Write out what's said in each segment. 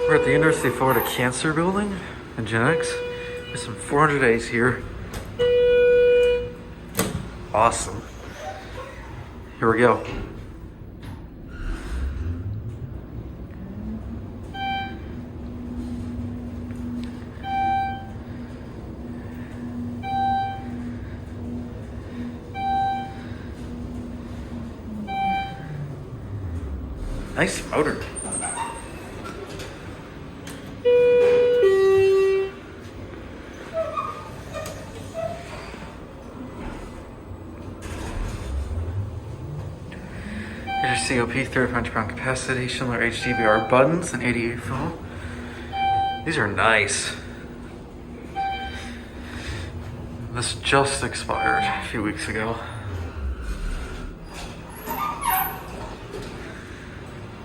We're at the University of Florida Cancer Building in Genetics. There's some 400As here. Awesome. Here we go. Nice motor. Here's your COP, 300 pound capacity, Schindler HDBR buttons, and 88 volt. These are nice. This just expired a few weeks ago.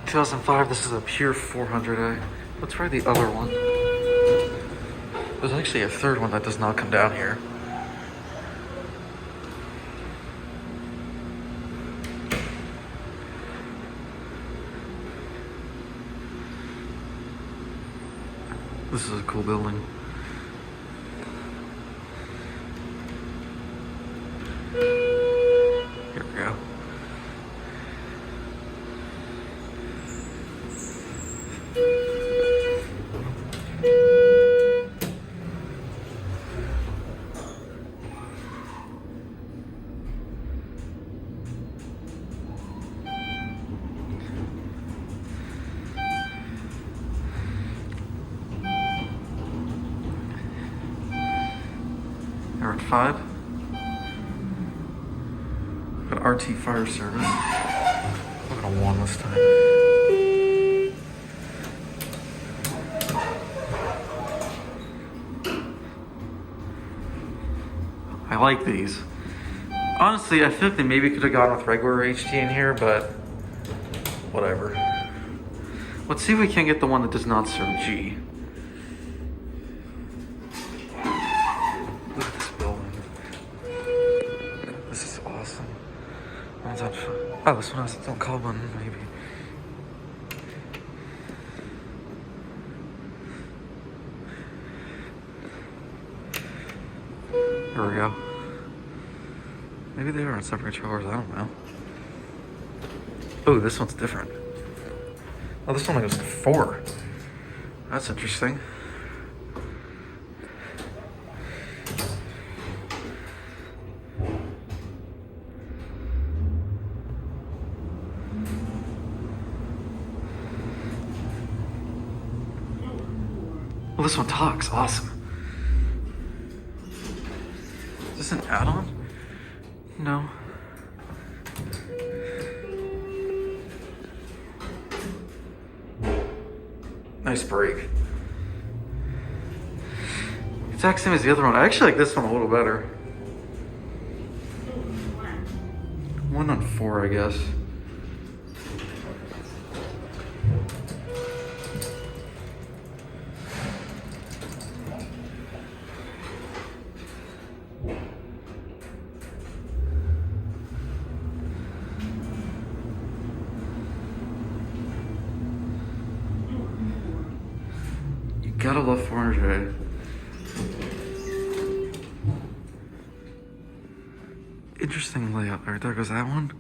2005, this is a pure 400A. Let's try the other one. There's actually a third one that does not come down here. This is a cool building. Here we go. We're at 5. Got RT fire service. Look at a 1 this time. I like these. Honestly, I feel like they maybe could have gone with regular HT in here, but whatever. Let's see if we can get the one that does not serve G. Look at this building. This is awesome. One's on, oh, this one has its own call button, maybe. Here we go. Maybe they are on separate controllers, I don't know. Oh, this one's different. Oh, this one goes to 4. That's interesting. Well, this one talks. Awesome. Is this an add-on? No. Nice brake. Exact same as the other one. I actually like this one a little better. 1 on 4, I guess. Gotta love 400A. Interesting layout. Right there goes that one.